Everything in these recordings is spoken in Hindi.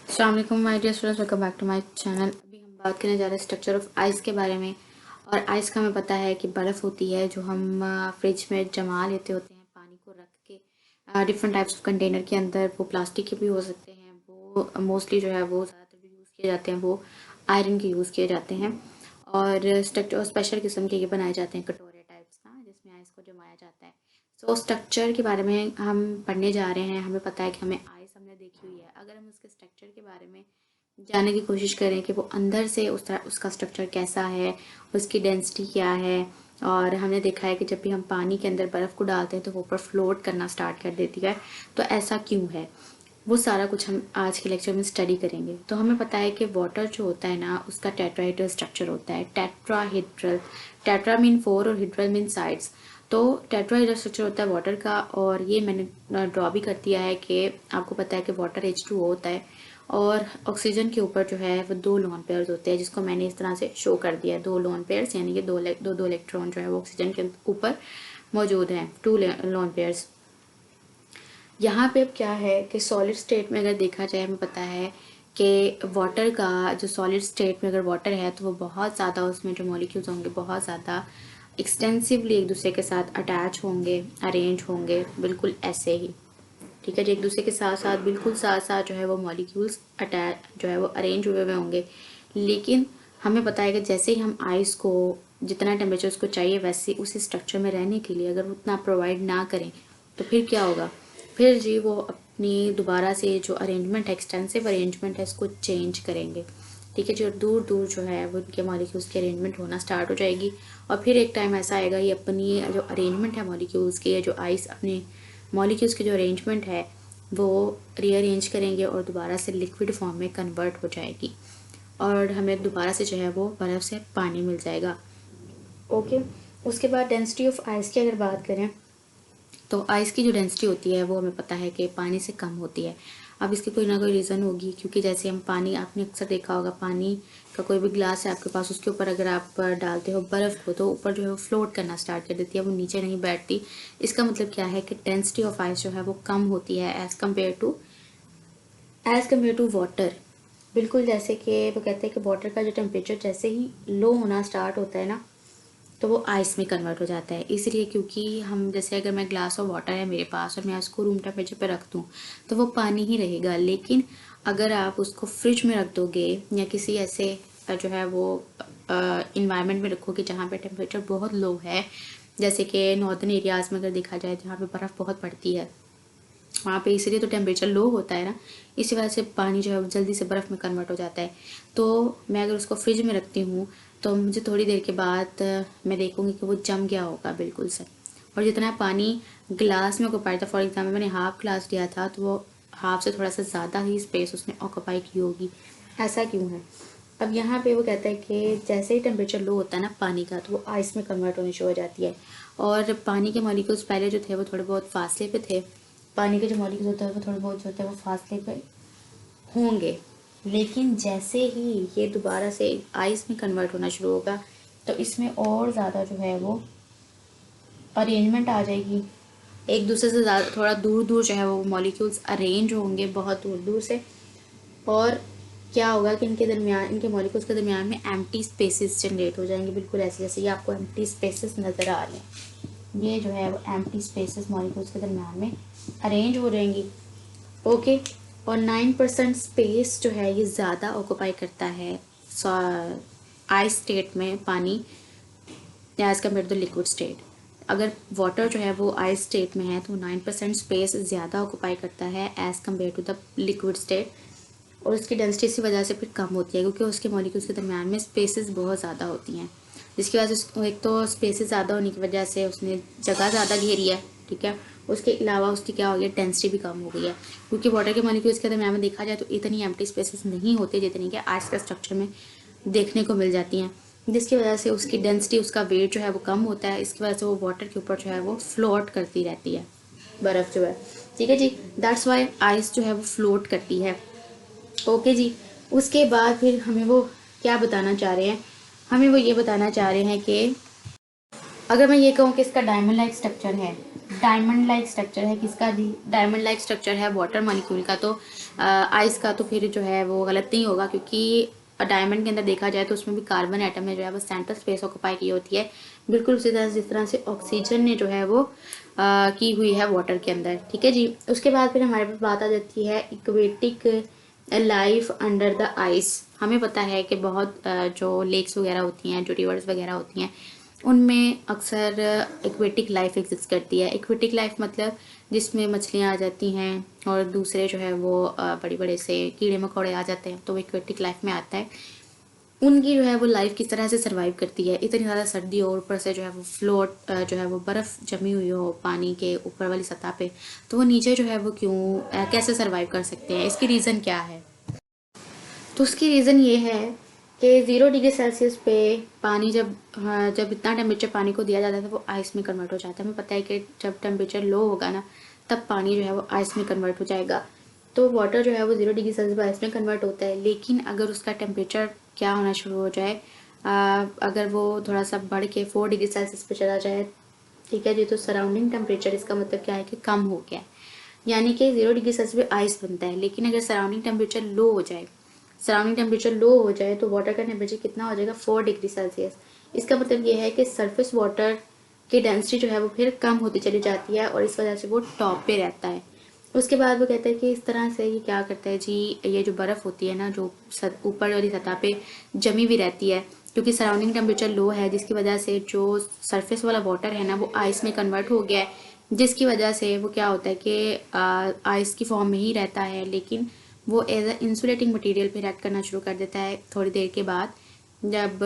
अस्सलाम वालेकुम my dear students, welcome back to my channel. अभी हम बात करने जा रहे हैं स्ट्रक्चर ऑफ आइस के बारे में। और आइस का हमें पता है कि बर्फ़ होती है जो हम फ्रिज में जमा लेते होते हैं पानी को रख के डिफरेंट टाइप्स ऑफ कंटेनर के अंदर। वो प्लास्टिक के भी हो सकते हैं, वो मोस्टली जो है वो ज़्यादातर जो यूज़ किए जाते हैं वो आयरन के यूज़ किए जाते हैं। और स्ट्रक्चर स्पेशल किस्म के ये बनाए जाते हैं कटोरे टाइप्स का, जिसमें आइस को जमाया जाता है। सो स्ट्रक्चर के बारे में हम पढ़ने जा रहे हैं। हमें पता है कि हमें आइस हमने देखी हुई है। अगर हम उसके स्ट्रक्चर के बारे में जानने की कोशिश करें कि वो अंदर से उस तरह उसका स्ट्रक्चर कैसा है, उसकी डेंसिटी क्या है। और हमने देखा है कि जब भी हम पानी के अंदर बर्फ़ को डालते हैं तो वो ऊपर फ्लोट करना स्टार्ट कर देती है। तो ऐसा क्यों है, वो सारा कुछ हम आज के लेक्चर में स्टडी करेंगे। तो हमें पता है कि वाटर जो होता है ना, उसका टेट्राहेड्रल स्ट्रक्चर होता है। टेट्राहेड्रल, टेट्रा मीन फोर और हेड्रल मीन साइड्स। तो टेट्राहेड्रल स्ट्रक्चर होता है वाटर का। और ये मैंने ड्रॉ भी कर दिया है कि आपको पता है कि वाटर H2O होता है और ऑक्सीजन के ऊपर जो है वो दो लोन पेयर्स होते हैं, जिसको मैंने इस तरह से शो कर दिया है। दो लोन पेयर्स यानी कि दो इलेक्ट्रॉन जो है वो ऑक्सीजन के ऊपर मौजूद हैं, टू लोन पेयर्स। यहाँ पे अब क्या है कि सॉलिड स्टेट में अगर देखा जाए, हमें पता है कि वाटर का जो सॉलिड स्टेट में अगर वाटर है तो वो बहुत ज़्यादा, उसमें जो मॉलिक्यूल्स होंगे बहुत ज़्यादा एक्सटेंसिवली एक दूसरे के साथ अटैच होंगे, अरेंज होंगे, बिल्कुल ऐसे ही। ठीक है जी, एक दूसरे के साथ साथ बिल्कुल साथ साथ जो है वो मॉलिक्यूल्स अटैच जो है वो अरेंज हुए हुए होंगे। लेकिन हमें पता है कि जैसे ही हम आइस को जितना टेम्परेचर उसको चाहिए वैसे उसी स्ट्रक्चर में रहने के लिए अगर उतना प्रोवाइड ना करें तो फिर क्या होगा। फिर जी वो अपनी दोबारा से जो अरेंजमेंट है, एक्सटेंसिव अरेंजमेंट है, इसको चेंज करेंगे। ठीक है जी, और दूर दूर जो है वो उनके मॉलिक्यूल्स की अरेंजमेंट होना स्टार्ट हो जाएगी। और फिर एक टाइम ऐसा आएगा, ये अपनी जो अरेंजमेंट है मॉलिक्यूल्स की, या जो आइस अपनी मॉलिक्यूल्स की जो अरेंजमेंट है वो रीअरेंज करेंगे और दोबारा से लिक्विड फॉर्म में कन्वर्ट हो जाएगी। और हमें दोबारा से जो है वो बर्फ़ से पानी मिल जाएगा। ओके। उसके बाद डेंसिटी ऑफ आइस की अगर बात करें तो आइस की जो डेंसिटी होती है वो हमें पता है कि पानी से कम होती है। अब इसकी कोई ना कोई रीज़न होगी, क्योंकि जैसे हम पानी, आपने अक्सर देखा होगा पानी का कोई भी ग्लास है आपके पास, उसके ऊपर अगर आप डालते हो बर्फ़ को तो ऊपर जो है वो फ्लोट करना स्टार्ट कर देती है, वो नीचे नहीं बैठती। इसका मतलब क्या है कि डेंसिटी ऑफ आइस जो है वो कम होती है एज़ कम्पेयर टू वाटर। बिल्कुल जैसे कि वो कहते हैं कि वाटर का जो टेम्परेचर जैसे ही लो होना स्टार्ट होता है ना, तो वो आइस में कन्वर्ट हो जाता है। इसलिए क्योंकि हम जैसे अगर मैं ग्लास ऑफ वाटर है मेरे पास और मैं उसको रूम टेम्परेचर पे रख दूँ तो वो पानी ही रहेगा। लेकिन अगर आप उसको फ्रिज में रख दोगे या किसी ऐसे जो है वो इन्वायरमेंट में रखोगे जहाँ पे टेम्परेचर बहुत लो है, जैसे कि नॉर्दर्न एरियाज़ में अगर देखा जाए जहाँ पे बर्फ़ बहुत पड़ती है, वहाँ पे इसलिए तो टेम्परेचर लो होता है ना, इसी वजह से पानी जो है वो जल्दी से बर्फ़ में कन्वर्ट हो जाता है। तो मैं अगर उसको फ्रिज में रखती हूँ तो मुझे थोड़ी देर के बाद मैं देखूँगी कि वो जम गया होगा बिल्कुल से। और जितना पानी ग्लास में ऑक्यूपाई था, फॉर एग्जाम्पल मैंने हाफ ग्लास लिया था तो वो हाफ से थोड़ा सा ज़्यादा ही स्पेस उसने ऑक्यूपाई की होगी। ऐसा क्यों है। अब यहाँ पे वो कहता है कि जैसे ही टेम्परेचर लो होता है ना पानी का, तो वो आइस में कन्वर्ट होनी शुरू हो जाती है। और पानी के मॉलिक्यूल्स पहले जो थे वो थोड़े बहुत फासले पे थे, पानी के जो मॉलिक्यूल्स होते हैं वो थोड़े बहुत जो होते हैं वो फासले पे होंगे। लेकिन जैसे ही ये दोबारा से आइस में कन्वर्ट होना शुरू होगा तो इसमें और ज़्यादा जो है वो अरेंजमेंट आ जाएगी। एक दूसरे से ज़्यादा थोड़ा दूर दूर जो है वो मॉलिक्यूल्स अरेंज होंगे बहुत दूर दूर से। और क्या होगा कि इनके दरमियान, इनके मॉलिक्यूल्स के दरमियान में एम्प्टी स्पेसेस जनरेट हो जाएंगे, बिल्कुल ऐसे जैसे ये आपको एम्प्टी स्पेसेस नज़र आ रहे हैं। ये जो है वो एम्प्टी स्पेसेस मॉलिक्यूल्स के दरमियान में अरेंज हो जाएंगी। ओके। और 9% स्पेस जो है ये ज़्यादा ऑक्यूपाई करता है आइस स्टेट में पानी, as compare to the liquid state. अगर वाटर जो है वो आइस स्टेट में है तो 9% स्पेस ज़्यादा ऑक्यूपाई करता है as compare to the liquid state. और उसकी डेंसिटी इसी वजह से फिर कम होती है क्योंकि उसके मॉलिक्यूल्स के दरमियान में स्पेसेस बहुत ज़्यादा होती हैं, जिसकी वजह से एक तो स्पेसेस ज़्यादा होने की वजह से उसने जगह ज़्यादा घेरी है। ठीक है। उसके अलावा उसकी क्या हो गई, डेंसिटी भी कम हो गई है, क्योंकि वाटर के मॉलिक्यूल्स के दरमियान में देखा जाए तो इतनी एम्प्टी स्पेसेस नहीं होती जितनी कि आइस के स्ट्रक्चर में देखने को मिल जाती हैं, जिसकी वजह से उसकी डेंसिटी, उसका वेट जो है वो कम होता है। इसकी वजह से वो वाटर के ऊपर जो है वो फ्लोट करती रहती है, बर्फ़ जो है। ठीक है जी, दैट्स वाई आइस जो है वो फ्लोट करती है। ओके जी। उसके बाद फिर हमें वो क्या बताना चाह रहे हैं, हमें वो ये बताना चाह रहे हैं कि अगर मैं ये कहूँ कि इसका डायमंड लाइक स्ट्रक्चर है, डायमंड लाइक स्ट्रक्चर है किसका जी, डायमंड लाइक स्ट्रक्चर है वाटर मॉलिक्यूल का। तो आइस का, तो फिर जो है वो गलत नहीं होगा, क्योंकि डायमंड के अंदर देखा जाए तो उसमें भी कार्बन एटम ने जो है वो सेंटर स्पेस ऑक्यूपाई की होती है, बिल्कुल उसी तरह जिस तरह से ऑक्सीजन ने जो है वो की हुई है वाटर के अंदर। ठीक है जी। उसके बाद फिर हमारे पास बात आ जाती है aquatic life under the ice. हमें पता है कि बहुत जो लेक्स वगैरह होती हैं, जो रिवर्स वगैरह होती हैं, उनमें अक्सर एक्वेटिक लाइफ एग्जिस्ट करती है। एक्वेटिक लाइफ मतलब जिसमें मछलियाँ आ जाती हैं और दूसरे जो है वो बड़े बड़े से कीड़े मकोड़े आ जाते हैं, तो वो एक्वेटिक लाइफ में आता है। उनकी जो है वो लाइफ किस तरह से सर्वाइव करती है, इतनी ज़्यादा सर्दी हो और ऊपर से जो है वो फ्लोट जो है वो बर्फ़ जमी हुई हो पानी के ऊपर वाली सतह पे, तो वो नीचे जो है वो क्यों कैसे सर्वाइव कर सकते हैं, इसकी रीज़न क्या है? तो उसकी रीज़न ये है कि 0 डिग्री सेल्सियस पे पानी जब इतना टेम्परेचर पानी को दिया जाता है तो वो आइस में कन्वर्ट हो जाता है। हमें पता है कि जब टेम्परेचर लो होगा ना, तब पानी जो है वो आइस में कन्वर्ट हो जाएगा। तो वाटर जो है वो 0 डिग्री सेल्सियस पे आइस में कन्वर्ट होता है, लेकिन अगर उसका टेम्परेचर क्या होना शुरू हो जाए, अगर वो थोड़ा सा बढ़ के 4 डिग्री सेल्सियस पे चला जाए, ठीक है जी, तो सराउंडिंग टेम्परेचर इसका मतलब क्या है कि कम हो गया है, यानी कि 0 डिग्री सेल्सियस पे आइस बनता है। लेकिन अगर सराउंडिंग टेम्परेचर लो हो जाए तो वाटर का टेम्परेचर कितना हो जाएगा, 4 डिग्री सेल्सियस। इसका मतलब ये है कि सरफेस वाटर की डेंसिटी जो है वो फिर कम होती चली जाती है और इस वजह से वो टॉप पे रहता है। उसके बाद वो कहता है कि इस तरह से ये क्या करता है जी, ये जो बर्फ़ होती है ना, जो ऊपर वाली सतह पे जमी हुई रहती है, क्योंकि सराउंडिंग टेम्परेचर लो है, जिसकी वजह से जो सरफेस वाला वाटर है ना वो आइस में कन्वर्ट हो गया है, जिसकी वजह से वो क्या होता है कि आइस की फॉर्म में ही रहता है, लेकिन वो एज अ इंसुलेटिंग मटेरियल पे रिएक्ट करना शुरू कर देता है थोड़ी देर के बाद। जब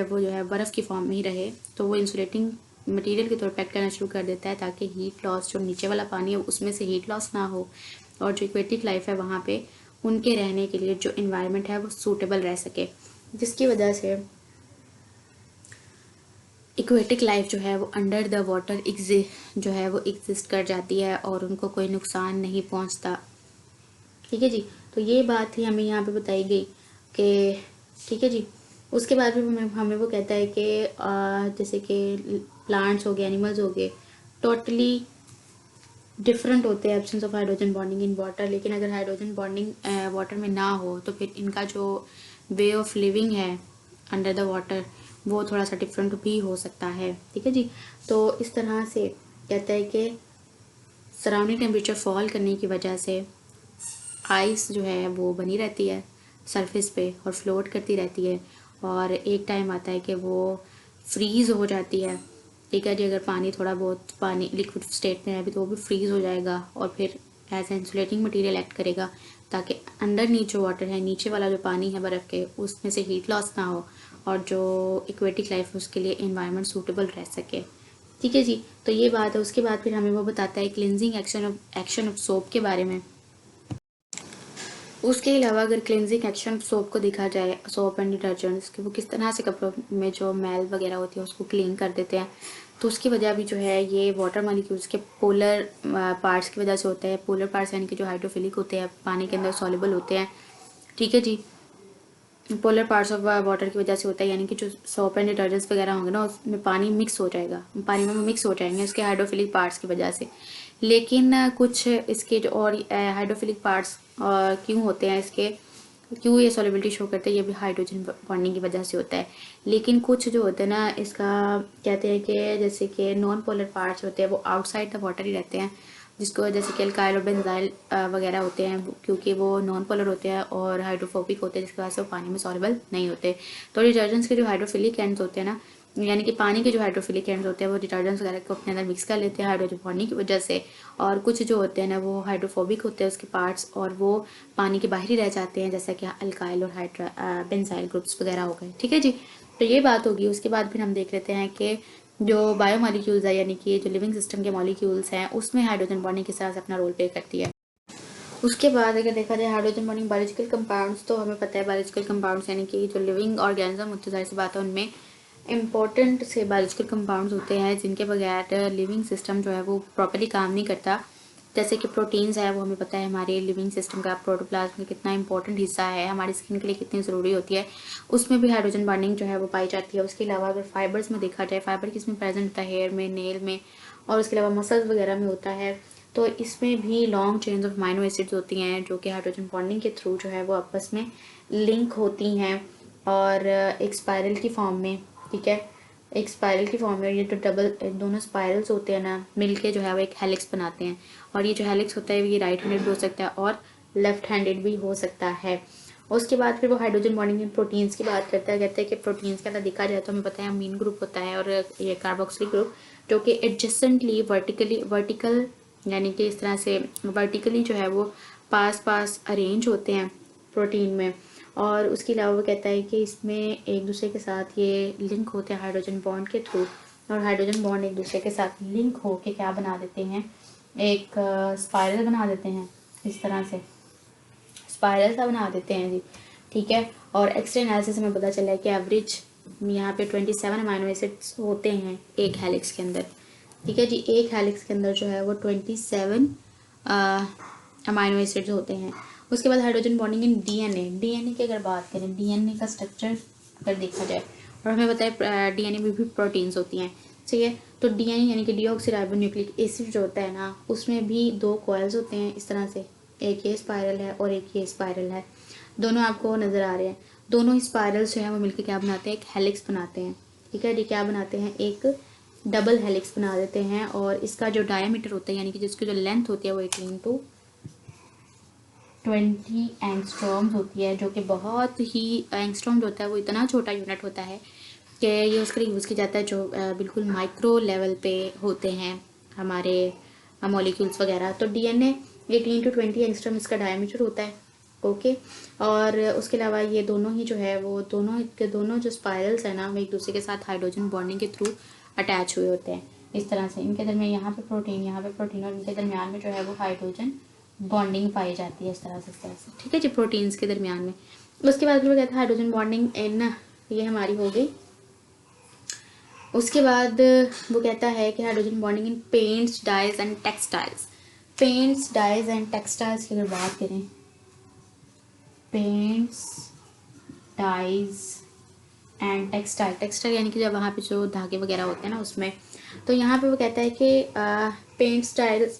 वो जो है बर्फ़ की फॉर्म में ही रहे, तो वो इंसुलेटिंग मटेरियल के तौर पर एक्ट करना शुरू कर देता है, ताकि हीट लॉस, जो नीचे वाला पानी है उसमें से हीट लॉस ना हो, और जो एक्वेटिक लाइफ है वहाँ पे उनके रहने के लिए जो इन्वायरमेंट है वो सूटेबल रह सके, जिसकी वजह से इक्वेटिक लाइफ जो है वो अंडर द वाटर जो है वो एग्जिस्ट कर जाती है और उनको कोई नुकसान नहीं पहुंचता। ठीक है जी। तो ये बात ही हमें यहाँ पे बताई गई कि ठीक है जी। उसके बाद भी हमें वो कहता है कि जैसे कि प्लांट्स हो गए, एनिमल्स हो गए, टोटली डिफरेंट होते हैं absence of hydrogen bonding in water. लेकिन अगर हाइड्रोजन बॉन्डिंग वाटर में ना हो तो फिर इनका जो वे ऑफ लिविंग है अंडर द वाटर वो थोड़ा सा डिफरेंट भी हो सकता है। ठीक है जी। तो इस तरह से कहता है कि सराउंडिंग टेम्परेचर फॉल करने की वजह से आइस जो है वो बनी रहती है सरफेस पे और फ्लोट करती रहती है, और एक टाइम आता है कि वो फ्रीज़ हो जाती है। ठीक है जी। अगर पानी थोड़ा बहुत पानी लिक्विड स्टेट में है अभी, तो वो भी फ्रीज़ हो जाएगा और फिर as a insulating material act करेगा, ताकि अंडर नीचे वाटर है, नीचे वाला जो पानी है बर्फ़ के, उसमें से हीट लॉस ना हो और जो एक्वेटिक लाइफ है उसके लिए इन्वायरमेंट सूटेबल रह सके। ठीक है जी। तो ये बात है। उसके बाद फिर हमें वो बताता है क्लिनजिंग एक्शन ऑफ सोप के बारे में। उसके अलावा अगर क्लिनजिंग एक्शन सोप को देखा जाए, सोप एंड डिटर्जेंट्स के वो किस तरह से कपड़ों में जो मैल वगैरह होती है उसको क्लीन कर देते हैं, तो उसकी वजह भी जो है ये वाटर मॉलिक्यूल्स के पोलर पार्ट्स की वजह से होता है। पोलर पार्ट्स यानी कि जो हाइड्रोफिलिक होते हैं, पानी के अंदर सॉल्युबल होते हैं। ठीक है जी। पोलर पार्ट्स ऑफ वाटर की वजह से होता है, यानी कि जो सोप एंड डिटर्जेंट्स वगैरह होंगे ना, उसमें पानी मिक्स हो जाएगा, पानी में मिक्स हो जाएंगे उसके हाइड्रोफिलिक पार्ट्स की वजह से। लेकिन कुछ इसके जो और हाइड्रोफिलिक पार्ट्स क्यों होते हैं इसके, क्यों ये सॉल्युबिलिटी शो करते हैं, ये भी हाइड्रोजन बॉन्डिंग की वजह से होता है। लेकिन कुछ जो होते हैं ना, इसका कहते हैं कि जैसे कि नॉन पोलर पार्ट्स होते हैं वो आउटसाइड द वाटर ही रहते हैं, जिसको जैसे कि अल्काइल और बेंजाइल वगैरह होते हैं, क्योंकि वो नॉन पोलर होते हैं और हाइड्रोफोबिक होते हैं, जिसकी वजह से वो पानी में सॉल्युबल नहीं होते। तो डिटर्जेंट्स के जो हाइड्रोफिलिक एंड्स होते हैं ना, यानी कि पानी के जो हाइड्रोफिलिक एंड्स होते हैं वो डिटर्जेंट्स वगैरह को अपने अंदर मिक्स कर लेते हैं हाइड्रोजन बॉन्डिंग की वजह से, और कुछ जो होते हैं ना वो हाइड्रोफोबिक होते हैं उसके पार्ट्स, और वो पानी के बाहर ही रह जाते हैं, जैसा कि अल्काइल और बेंजाइल ग्रुप्स वगैरह हो गए। ठीक है जी। तो ये बात होगी। उसके बाद फिर हम देख लेते हैं कि जो बायो मॉलिक्यूल्स है, यानी कि जो लिविंग सिस्टम के मॉलिक्यूल्स हैं, उसमें हाइड्रोजन बॉन्डिंग किस तरह से अपना रोल प्ले करती है। उसके बाद अगर देखा जाए हाइड्रोजन बॉन्डिंग बायोलॉजिकल कंपाउंड्स, तो हमें पता है बायोलॉजिकल कंपाउंड्स यानी कि जो लिविंग ऑर्गेनिज्म होते हैं, जाहिर सी बात है उनमें इम्पोर्टेंट से बायोलॉजिकल कंपाउंड्स होते हैं, जिनके बगैर लिविंग सिस्टम जो है वो प्रॉपर्ली काम नहीं करता। जैसे कि प्रोटीन्स है, वो हमें पता है हमारे लिविंग सिस्टम का प्रोटोप्लाज्म में कितना इंपॉर्टेंट हिस्सा है, हमारी स्किन के लिए कितनी ज़रूरी होती है, उसमें भी हाइड्रोजन बॉन्डिंग जो है वो पाई जाती है। उसके अलावा अगर फाइबर्स में देखा जाए, फाइबर किसमें प्रेजेंट होता है, हेयर में, नेल में, और उसके अलावा मसल्स वगैरह में होता है। तो इसमें भी long chains of amino acids होती हैं जो कि हाइड्रोजन बॉन्डिंग के थ्रू जो है वो आपस में लिंक होती हैं और एक स्पाइरल की फॉर्म में, ठीक है, एक स्पाइरल की फॉर्म में। ये जो डबल दोनों स्पाइरल्स होते हैं ना, मिलके जो है वो एक हेलिक्स बनाते हैं। और ये जो हेलिक्स होता है ये राइट हैंडेड भी हो सकता है और लेफ्ट हैंडेड भी हो सकता है। उसके बाद फिर वो हाइड्रोजन बॉन्डिंग इन प्रोटीन्स की बात करता है। कहते हैं कि प्रोटीन्स के अंदर देखा जाए तो हमें पता है अमीन ग्रुप होता है और ये कार्बोक्सिलिक ग्रुप जो कि एडजेसेंटली वर्टिकल यानी कि इस तरह से वर्टिकली जो है वो पास पास अरेंज होते हैं प्रोटीन में। और उसके अलावा वो कहता है कि इसमें एक दूसरे के साथ ये लिंक होते हैं हाइड्रोजन बॉन्ड के थ्रू, और हाइड्रोजन बॉन्ड एक दूसरे के साथ लिंक हो के क्या बना देते हैं, एक स्पाइरल बना देते हैं, इस तरह से स्पाइरल सा बना देते हैं जी, ठीक है। और एक्सरे एनालिसिस में पता चला है कि एवरेज यहाँ पे 27 अमाइनो एसिड्स होते हैं एक हेलिक्स के अंदर, ठीक है जी। एक हेलिक्स के अंदर जो है वो 27 अमाइनो एसिड्स होते हैं। उसके बाद हाइड्रोजन बॉन्डिंग इन डीएनए की अगर बात करें, डीएनए का स्ट्रक्चर अगर देखा जाए, और हमें पता है डीएनए में भी प्रोटीन्स होती हैं, ठीक है। तो डीएनए यानी कि डीऑक्सीराइबोन्यूक्लिक एसिड जो होता है ना, उसमें भी 2 कॉइल्स होते हैं इस तरह से, एक ये स्पाइरल है और एक ये स्पाइरल है, दोनों आपको नज़र आ रहे हैं। दोनों ही स्पाइरल्स जो है वो मिलकर क्या बनाते हैं, एक हेलिक्स बनाते हैं, ठीक है जी। क्या बनाते हैं, एक डबल हेलिक्स बना देते हैं। और इसका जो डायमीटर होता है यानी कि जिसकी जो लेंथ होती है वो 18 to 20 एंगस्ट्रॉम्स होती है, जो कि बहुत ही एंगस्ट्रॉम जो होता है वो इतना छोटा यूनिट होता है कि ये उसके लिए यूज़ किया जाता है जो बिल्कुल माइक्रो लेवल पे होते हैं हमारे मॉलिक्यूल्स वगैरह। तो डीएनए 18 to 20 एंगस्ट्रॉम इसका डायमीटर होता है, ओके। और उसके अलावा ये दोनों ही जो है वो दोनों जो स्पाइरल्स है ना, वो एक दूसरे के साथ हाइड्रोजन बॉन्डिंग के थ्रू अटैच हुए होते हैं इस तरह से। इनके दरमियान यहाँ पे प्रोटीन और इनके दरमियान में जो है वो हाइड्रोजन बॉन्डिंग पाई जाती है इस तरह से, ठीक है जी, प्रोटीन्स के दरमियान में। उसके बाद फिर कहते हैं हाइड्रोजन बॉन्डिंग इन, ये हमारी हो गई। उसके बाद वो कहता है कि hydrogen bonding in paints, dyes and textiles. Paints, dyes and textiles की अगर बात करें, पेंट्स, डाइज एंड टेक्सटाइल यानी कि जब वहाँ पे जो धागे वगैरह होते हैं ना उसमें, तो यहाँ पे वो कहता है कि पेंट्स, डाइज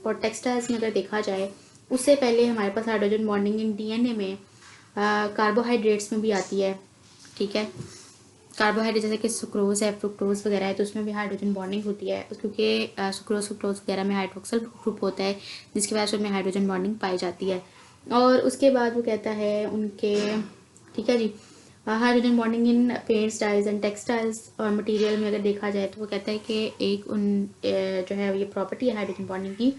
और टेक्सटाइल्स में अगर देखा जाए, उससे पहले हमारे पास हाइड्रोजन बॉन्डिंग इन डीएनए में कार्बोहाइड्रेट्स में भी आती है, ठीक है। कार्बोहाइड्रेट जैसे कि सुक्रोज है, फ्रुक्टोज वगैरह है, तो उसमें भी हाइड्रोजन बॉन्डिंग होती है क्योंकि सुक्रोज फ्रुक्टोज वगैरह में हाइड्रोक्सिल ग्रुप होता है जिसकी वजह से उनमें हाइड्रोजन बॉन्डिंग पाई जाती है। और उसके बाद वो कहता है उनके, ठीक है जी, hydrogen bonding in paints, dyes and textiles और मटेरियल में अगर देखा जाए तो वो कहता है कि एक जो है ये प्रॉपर्टी है हाइड्रोजन बॉन्डिंग की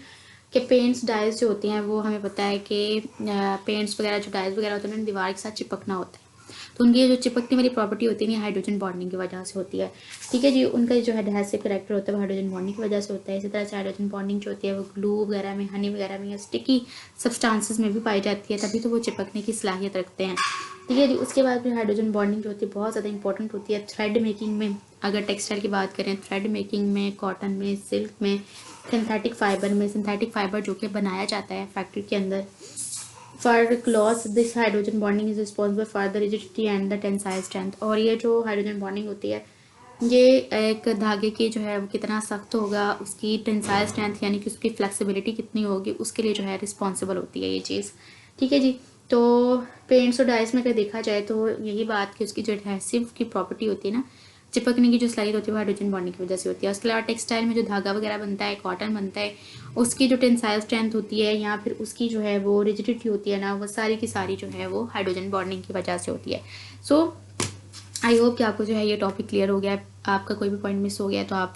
कि पेंट्स, डाइज जो होती हैं वो हमें पता है कि पेंट्स वगैरह जो डाइज वगैरह होते हैं उन्हें दीवार के साथ चिपकना होता है, तो उनकी जो चिपकने वाली प्रॉपर्टी होती है हाइड्रोजन बॉन्डिंग की वजह से होती है, ठीक है जी। उनका जो है एडहेसिव कैरेक्टर होता है वो हाइड्रोजन बॉन्डिंग की वजह से होता है। इसी तरह से हाइड्रोजन बॉन्डिंग जो होती है वो ग्लू वगैरह में, हनी वगैरह में या स्टिकी सब्सटेंसेस में भी पाई जाती है, तभी तो वो चिपकने की सलाहियत रखते हैं, ठीक है जी। उसके बाद फिर हाइड्रोजन बॉन्डिंग जो होती है बहुत ज़्यादा इंपॉर्टेंट होती है थ्रेड मेकिंग में। अगर टेक्सटाइल की बात करें, थ्रेड मेकिंग में, कॉटन में, सिल्क में, सिंथेटिक फाइबर में, सिंथेटिक फाइबर जो कि बनाया जाता है फैक्ट्री के अंदर। For cloth this hydrogen bonding is responsible for the rigidity and the tensile strength. और ये जो हाइड्रोजन बॉन्डिंग होती है ये एक धागे की जो है वो कितना सख्त होगा, उसकी टेंसाइल स्ट्रेंथ यानी कि उसकी फ्लेक्सिबिलिटी कितनी होगी, उसके लिए जो है रिस्पॉन्सिबल होती है ये चीज़, ठीक है जी। तो पेंट्स और डाइज में अगर देखा जाए तो यही बात कि उसकी जो एडहेसिव की प्रॉपर्टी होती है ना, चिपकने की जो सलाहियत होती है वो हाइड्रोजन बॉन्डिंग की वजह से होती है। उसके अलावा टेक्सटाइल में जो धागा वगैरह बनता है, कॉटन बनता है, उसकी जो टेंसाइल स्ट्रेंथ होती है या फिर उसकी जो है वो रिजिडिटी होती है ना, वो सारी की सारी जो है वो हाइड्रोजन बॉन्डिंग की वजह से होती है। सो आई होप कि आपको जो है ये टॉपिक क्लियर हो गया है। आपका कोई भी पॉइंट मिस हो गया तो आप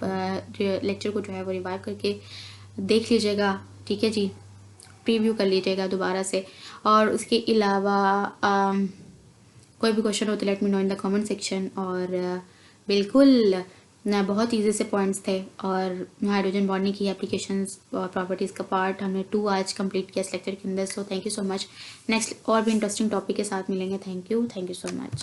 लेक्चर को जो है वो रिवाइव करके देख लीजिएगा, ठीक है जी, प्रीव्यू कर लीजिएगा दोबारा से। और उसके अलावा कोई भी क्वेश्चन हो तो let me know in the comment section. और बिल्कुल ना बहुत ईजी से पॉइंट्स थे और हाइड्रोजन बॉन्डिंग की एप्लीकेशंस और प्रॉपर्टीज़ का पार्ट हमने 2 आज कंप्लीट किया इस लेक्चर के अंदर। So thank you so much. Next और भी इंटरेस्टिंग टॉपिक के साथ मिलेंगे। Thank you so much.